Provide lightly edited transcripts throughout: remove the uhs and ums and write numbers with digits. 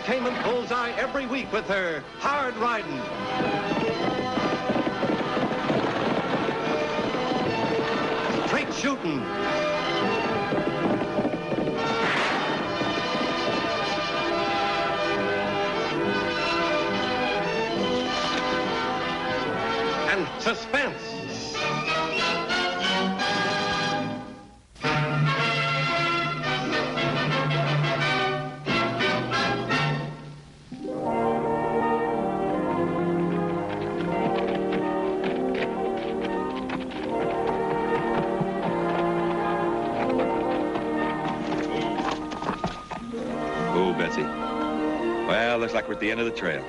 entertainment bullseye every week with her hard riding. Straight shooting. And suspense. Betsy. Well, looks like we're at the end of the trail.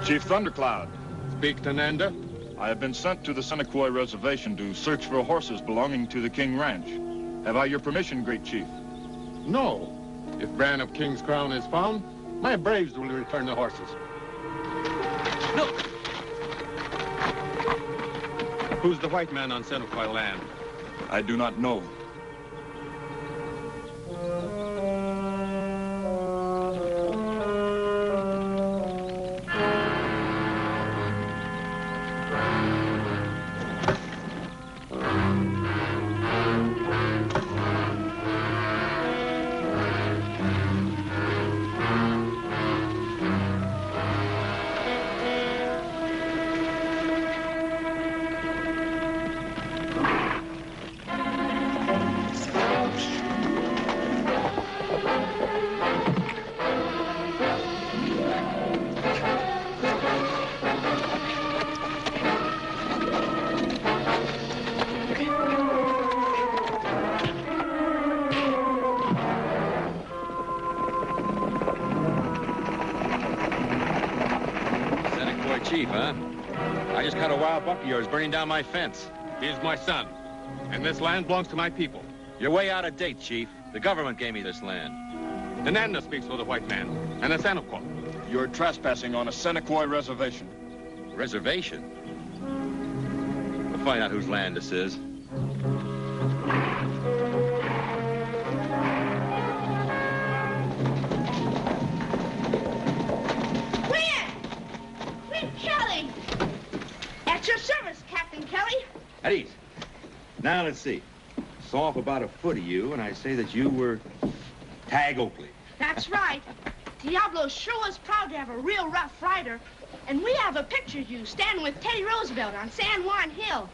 Chief Thundercloud. Speak to Nanda. I have been sent to the Senequoi Reservation to search for horses belonging to the King Ranch. Have I your permission, great chief? No. If Bran of King's Crown is found, my braves will return the horses. No. Who's the white man on Senequoi land? I do not know. Chief, huh? I just caught a wild buck of yours burning down my fence. He's my son, and this land belongs to my people. You're way out of date, Chief. The government gave me this land. The Nanda speaks for the white man, and the Senequoi. You're trespassing on a Senequoi reservation. Reservation? We'll find out whose land this is. Kelly! At your service, Captain Kelly. At ease. Now, let's see. Saw off about a foot of you, and I say that you were Tag Oakley. That's right. Diablo sure was proud to have a real rough rider. And we have a picture of you standing with Teddy Roosevelt on San Juan Hill.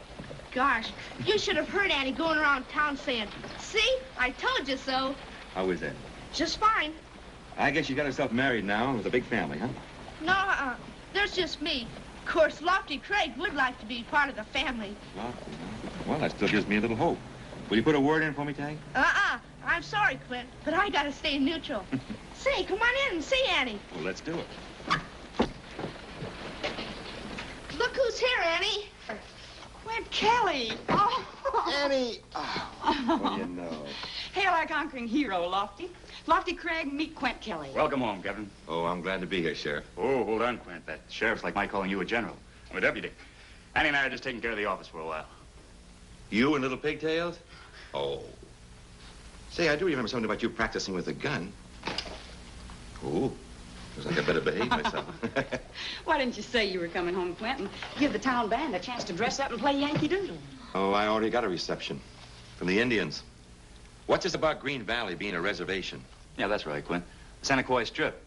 Gosh, you should have heard Annie going around town saying, "See, I told you so." How is that? Just fine. I guess you got yourself married now with a big family, huh? No, there's just me. Of course, Lofty Craig would like to be part of the family. Lofty, huh? Well, that still gives me a little hope. Will you put a word in for me, Tag? I'm sorry, Clint, but I gotta stay neutral. Say, come on in and see Annie. Well, let's do it. Look who's here, Annie. Quint Kelly. Oh. Annie. Oh, what do you know? Hail our conquering hero, Lofty. Lofty Craig, meet Quint Kelly. Welcome home, Captain. Oh, I'm glad to be here, Sheriff. Oh, hold on, Quint. That sheriff's like my calling you a general. I'm a deputy. Annie and I are just taking care of the office for a while. You and little pigtails? Oh. Say, I do remember something about you practicing with a gun. Oh, looks like I better behave myself. Why didn't you say you were coming home, Quint, and give the town band a chance to dress up and play Yankee Doodle? Oh, I already got a reception from the Indians. What's this about Green Valley being a reservation? Yeah, that's right, Quint. The Senequoi Strip.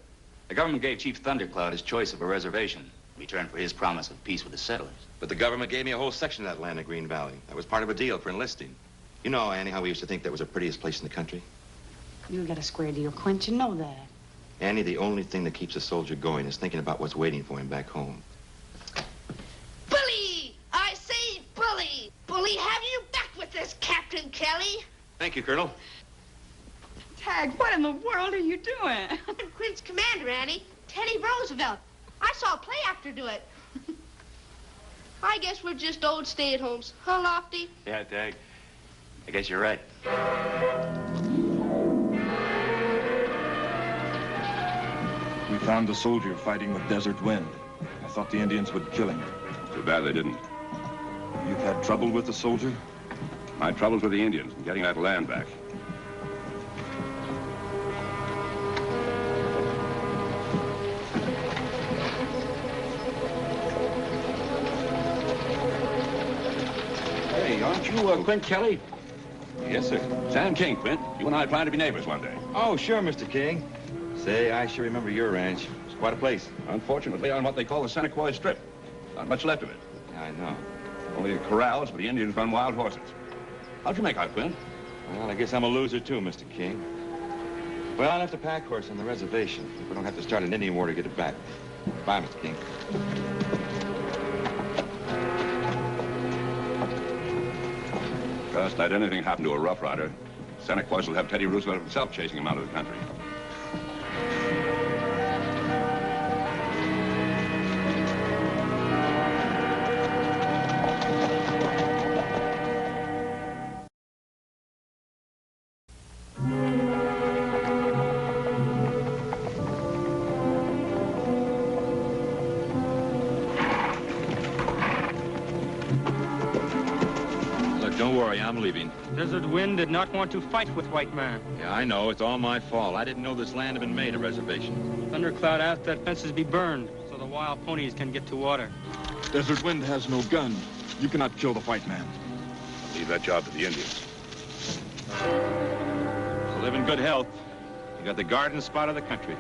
The government gave Chief Thundercloud his choice of a reservation in return for his promise of peace with the settlers. But the government gave me a whole section of that land in Green Valley. That was part of a deal for enlisting. You know, Annie, how we used to think that was the prettiest place in the country? You got a square deal, Quint. You know that. Annie, the only thing that keeps a soldier going is thinking about what's waiting for him back home. Bully! I say bully! Bully, have you back with us, Captain Kelly? Thank you, Colonel. Tag, what in the world are you doing? Quint's commander, Annie. Teddy Roosevelt. I saw a play actor do it. I guess we're just old stay-at-homes. Huh, Lofty? Yeah, Tag. I guess you're right. We found the soldier fighting with Desert Wind. I thought the Indians would kill him. Too bad they didn't. You've had trouble with the soldier? My troubles with the Indians and getting that land back. Hey, aren't you Quint Kelly? Yes, sir. Sam King, Quint. You and I plan to be neighbors one day. Oh, sure, Mr. King. Say, I sure remember your ranch. It's quite a place. Unfortunately, on what they call the Senequoi Strip. Not much left of it. Yeah, I know. Only the corrals, but the Indians run wild horses. How'd you make out, Quint? Well, I guess I'm a loser, too, Mr. King. Well, I left a pack horse on the reservation. If we don't have to start an Indian war to get it back. Bye, Mr. King. Just let anything happen to a Rough Rider, Senequois will have Teddy Roosevelt himself chasing him out of the country. Don't worry, I'm leaving. Desert Wind did not want to fight with white man. Yeah, I know. It's all my fault. I didn't know this land had been made a reservation. Thundercloud asked that fences be burned so the wild ponies can get to water. Desert Wind has no gun. You cannot kill the white man. Leave that job to the Indians. So live in good health. You got the garden spot of the country.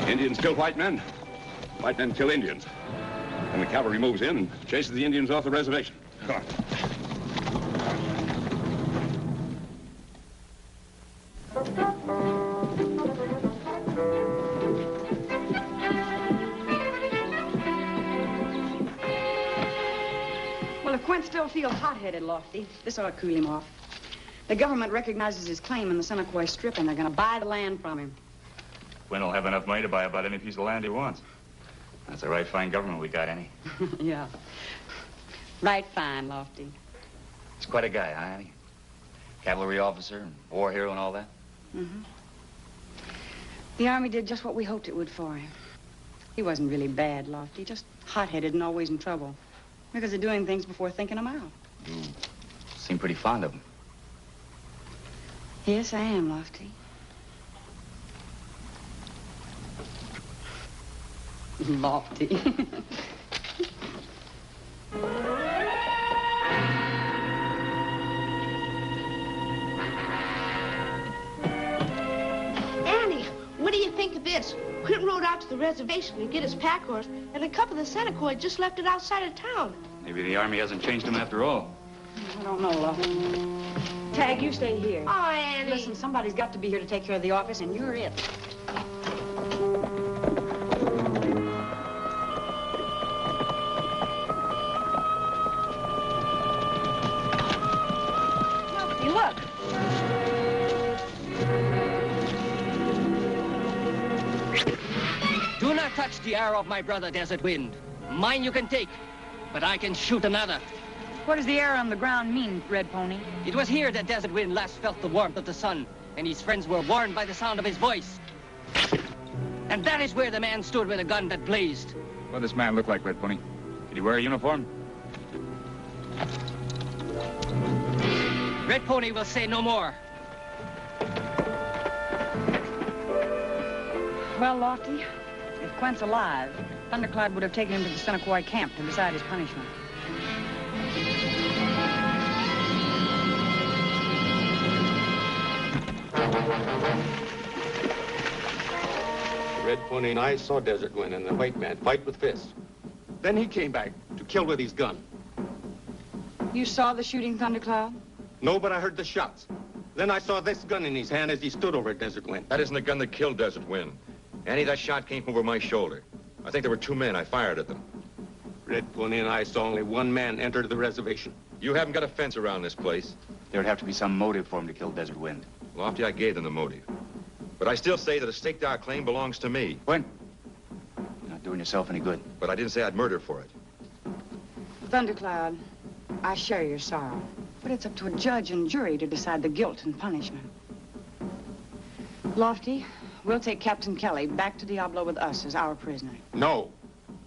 Indians kill white men. White men kill Indians. And the cavalry moves in and chases the Indians off the reservation. Come on. Well, if Quint still feels hot-headed, Lofty, this ought to cool him off. The government recognizes his claim in the Senequoi Strip, and they're going to buy the land from him. Quinn will have enough money to buy about any piece of land he wants. That's a right fine government we got, Annie. Yeah. Right fine, Lofty. He's quite a guy, huh, Annie? Cavalry officer, and war hero and all that. Mm-hmm. The Army did just what we hoped it would for him. He wasn't really bad, Lofty, just hot-headed and always in trouble. Because of doing things before thinking them out. You seem pretty fond of him. Yes, I am, Lofty. Lofty. Annie, what do you think of this? Quint rode out to the reservation to get his pack horse, and a couple of the Senequoi just left it outside of town. Maybe the Army hasn't changed him after all. I don't know, Lofty. Tag, you stay here. Oh, Annie. Listen, somebody's got to be here to take care of the office, and you're it. Lofty, look. Do not touch the arrow of my brother, Desert Wind. Mine you can take, but I can shoot another. What does the arrow on the ground mean, Red Pony? It was here that Desert Wind last felt the warmth of the sun, and his friends were warned by the sound of his voice. And that is where the man stood with a gun that blazed. What does this man look like, Red Pony? Did he wear a uniform? Red Pony will say no more. Well, Lofty, If Quint's alive, Thundercloud would have taken him to the Senequoi camp to decide his punishment. The Red Pony and I saw Desert Wind and the white man fight with fists. Then he came back to kill with his gun. You saw the shooting, Thundercloud? No, but I heard the shots. Then I saw this gun in his hand as he stood over Desert Wind. That isn't the gun that killed Desert Wind. Annie, that shot came from over my shoulder. I think there were 2 men. I fired at them. Red Pony and I saw only 1 man enter the reservation. You haven't got a fence around this place. There would have to be some motive for him to kill Desert Wind. Lofty, I gave them the motive. But I still say that a staked-out claim belongs to me. When? You're not doing yourself any good. But I didn't say I'd murder for it. Thundercloud, I share your sorrow. But it's up to a judge and jury to decide the guilt and punishment. Lofty, we'll take Captain Kelly back to Diablo with us as our prisoner. No.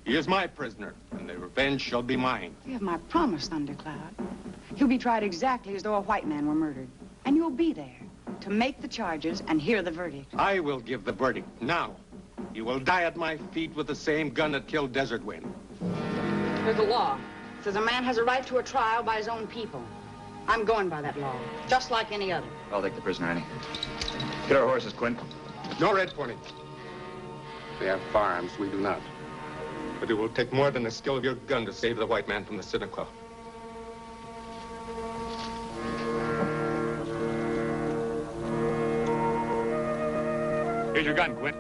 He is my prisoner, and the revenge shall be mine. You have my promise, Thundercloud. He'll be tried exactly as though a white man were murdered. And you'll be there to make the charges and hear the verdict. I will give the verdict now. He will die at my feet with the same gun that killed Desert Wind. There's the law. It says a man has a right to a trial by his own people. I'm going by that law, just like any other. I'll take the prisoner, Annie. Get our horses, Quint. No, Red Pony. They have firearms, we do not. But it will take more than the skill of your gun to save the white man from the Senequoi. Here's your gun, Quint.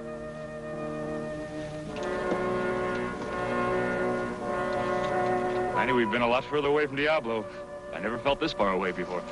Annie, we've been a lot further away from Diablo. I never felt this far away before.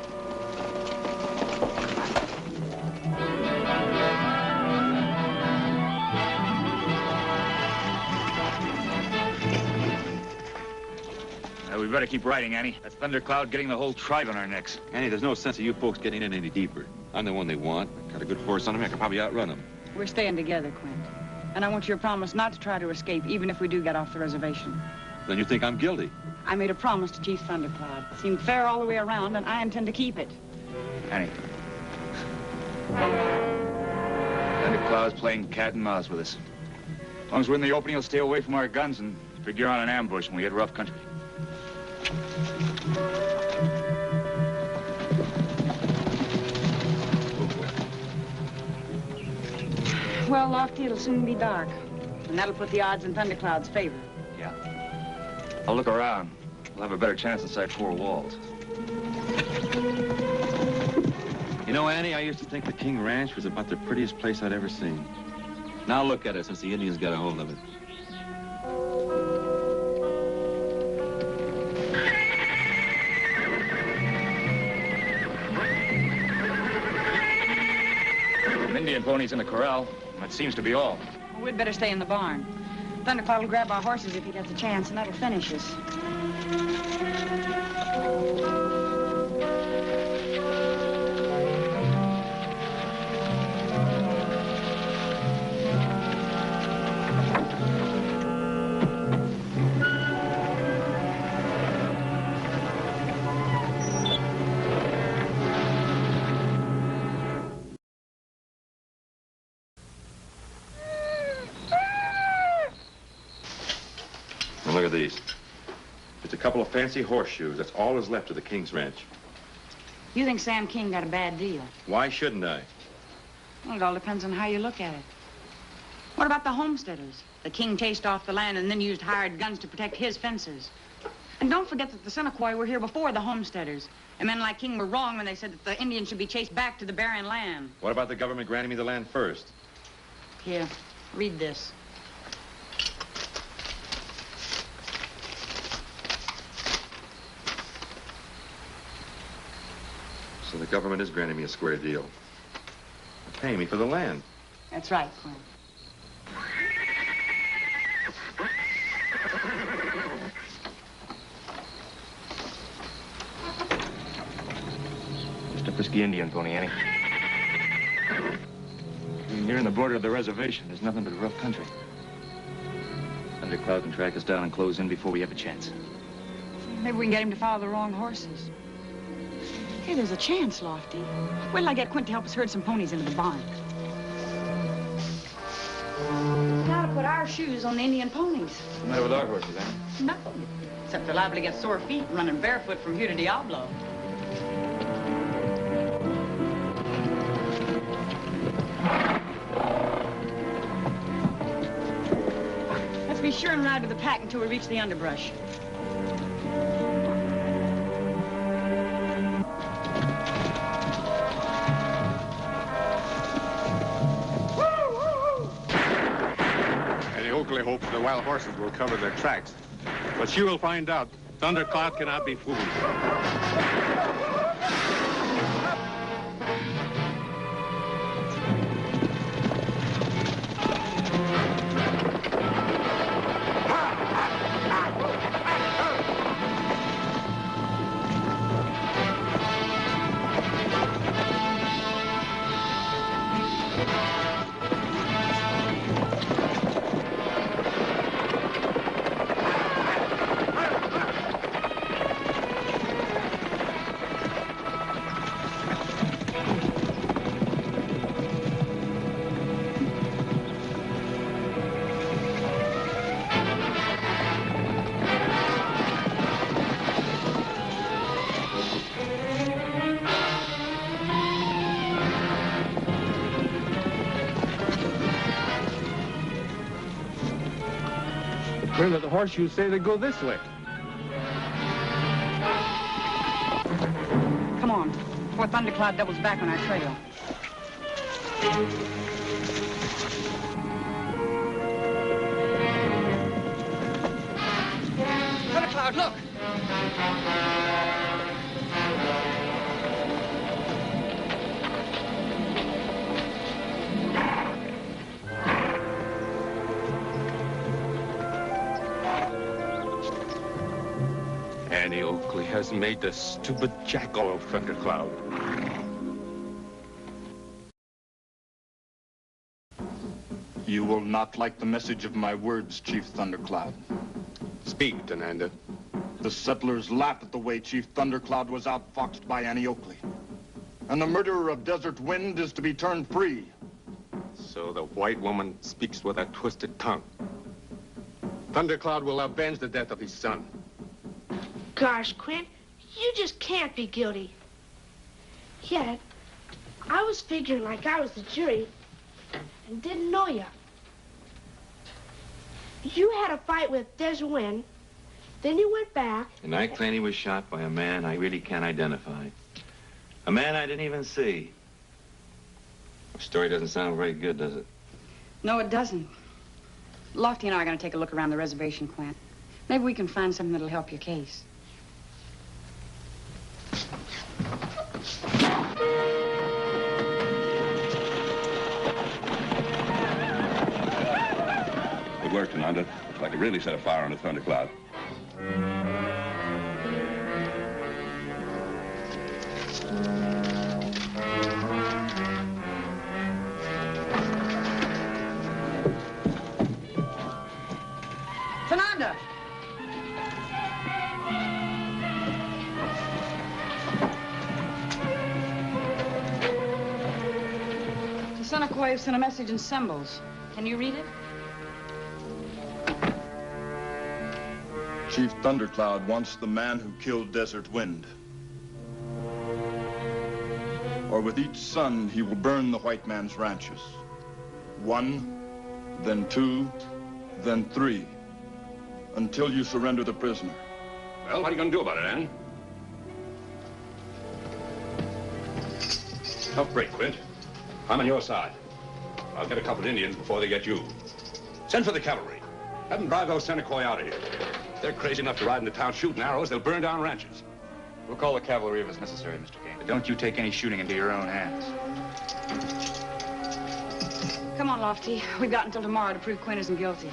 We better keep riding, Annie. That Thundercloud getting the whole tribe on our necks. Annie, there's no sense of you folks getting in any deeper. I'm the one they want. Got a good force on them. I can probably outrun them. We're staying together, Quint. And I want your promise not to try to escape, even if we do get off the reservation. Then you think I'm guilty? I made a promise to Chief Thundercloud. It seemed fair all the way around, and I intend to keep it. Annie. Thundercloud's playing cat and mouse with us. As long as we're in the opening, he'll stay away from our guns and figure on an ambush when we hit rough country. Well, Lofty, it'll soon be dark. And that'll put the odds in Thundercloud's favor. Yeah. I'll look around. We'll have a better chance inside 4 walls. You know, Annie, I used to think the King Ranch was about the prettiest place I'd ever seen. Now look at it since the Indians got a hold of it. Indian ponies in the corral. That seems to be all. Well, we'd better stay in the barn. Thundercloud will grab our horses if he gets a chance, and that'll finish us. Look at these. Just a couple of fancy horseshoes. That's all that's left of the King's Ranch. You think Sam King got a bad deal? Why shouldn't I? Well, it all depends on how you look at it. What about the homesteaders? The king chased off the land and then used hired guns to protect his fences. And don't forget that the Senequoi were here before the homesteaders. And men like King were wrong when they said that the Indians should be chased back to the barren land. What about the government granting me the land first? Here, read this. So the government is granting me a square deal. They're paying me for the land. That's right, Quint. Just a frisky Indian pony, Annie. Near the border of the reservation, there's nothing but rough country. Thundercloud can track us down and close in before we have a chance. Maybe we can get him to follow the wrong horses. Hey, there's a chance, Lofty. Wait till I get Quint to help us herd some ponies into the barn. Now to put our shoes on the Indian ponies. What's the matter with our horses, eh? Nothing. Except they're liable to get sore feet running barefoot from here to Diablo. Let's be sure and ride with the pack until we reach the underbrush. Annie Oakley hopes the wild horses will cover their tracks. But she will find out. Thundercloud cannot be fooled. Where did the horseshoes say they go this way? Come on, before Thundercloud doubles back on our trail. Thundercloud, look! Annie Oakley has made the stupid jackal of Thundercloud. You will not like the message of my words, Chief Thundercloud. Speak, Denanda. The settlers laugh at the way Chief Thundercloud was outfoxed by Annie Oakley. And the murderer of Desert Wind is to be turned free. So the white woman speaks with a twisted tongue. Thundercloud will avenge the death of his son. Gosh, Quint, you just can't be guilty. Yet, I was figuring like I was the jury and didn't know you. You had a fight with Desert Wind, then you went back. And I claim he was shot by a man I really can't identify. A man I didn't even see. The story doesn't sound very good, does it? No, it doesn't. Lofty and I are going to take a look around the reservation, Quint. Maybe we can find something that'll help your case. Good work, Denanda. Looks like they really set a fire on the Thundercloud. Fernanda! The Senequoi sent a message in symbols. Can you read it? Chief Thundercloud wants the man who killed Desert Wind. Or with each son, he will burn the white man's ranches. 1, then 2, then 3, until you surrender the prisoner. Well, what are you going to do about it, Ann? Tough break, Quint. I'm on your side. I'll get a couple of Indians before they get you. Send for the cavalry. Have them drive those Senequoi out of here. If they're crazy enough to ride into town shooting arrows, they'll burn down ranches. We'll call the cavalry if it's necessary, Mr. Kane. But don't you take any shooting into your own hands. Come on, Lofty. We've got until tomorrow to prove Quint isn't guilty.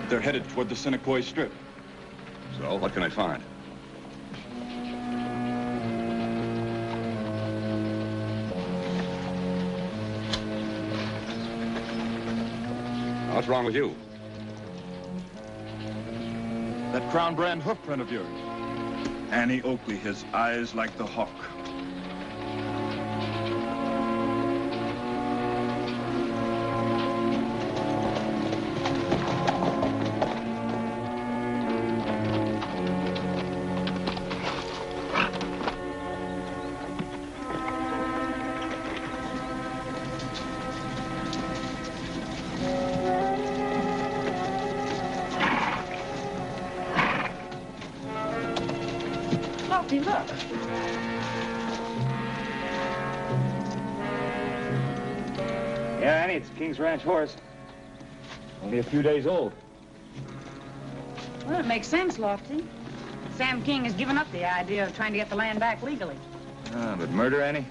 They're headed toward the Senequoi Strip. So, what can I find? What's wrong with you? That Crown brand hoof print of yours. Annie Oakley, his eyes like the hawk. Lofty, look. Yeah, Annie, it's King's Ranch horse. Only a few days old. Well, it makes sense, Lofty. Sam King has given up the idea of trying to get the land back legally. Ah, but murder, Annie?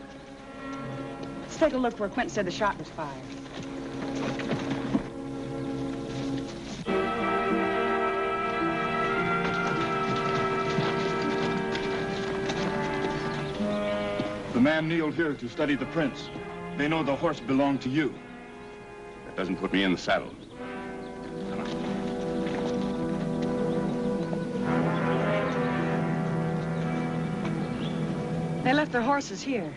Let's take a look where Quint said the shot was fired. The man kneeled here to study the prints. They know the horse belonged to you. That doesn't put me in the saddle. They left their horses here.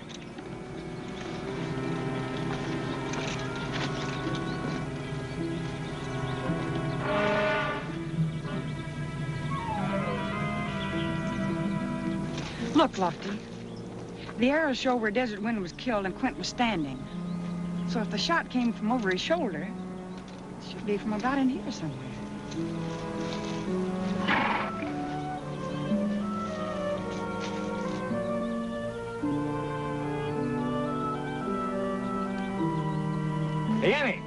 Look, Lofty. The arrows show where Desert Wind was killed and Quint was standing. So if the shot came from over his shoulder, it should be from about in here somewhere. Hey, Annie!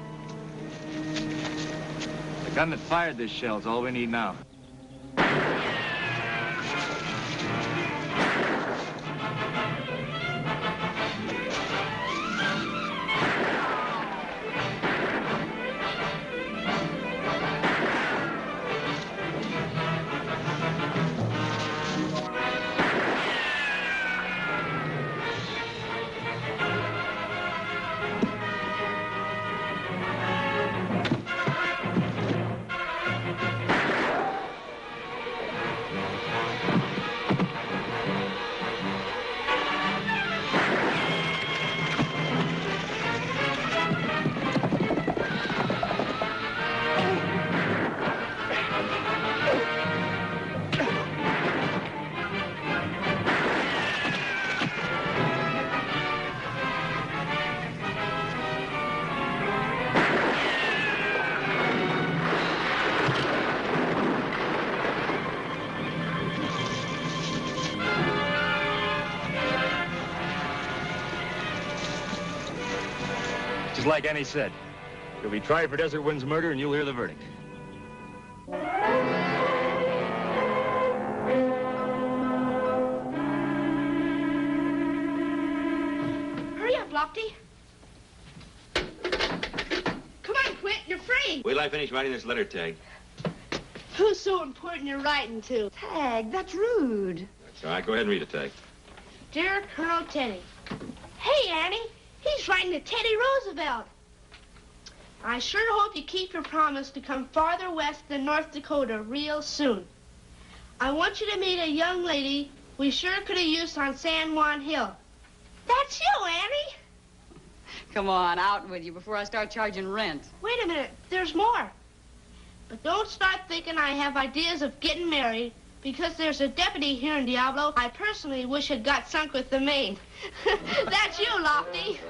The gun that fired this shell's all we need now. Just like Annie said, you'll be tried for Desert Wind's murder and you'll hear the verdict. Hurry up, Lofty. Come on, Quint, you're free. Wait till I finish writing this letter tag. Who's so important you're writing to? Tag, that's rude. That's all right. Go ahead and read it, Tag. Dear Colonel Teddy. Hey, Annie. He's writing to Teddy Roosevelt. I sure hope you keep your promise to come farther west than North Dakota real soon. I want you to meet a young lady we sure could have used on San Juan Hill. That's you, Annie. Come on, out with you before I start charging rent. Wait a minute, there's more. But don't start thinking I have ideas of getting married, because there's a deputy here in Diablo I personally wish had got sunk with the Maine. That's you, Lofty.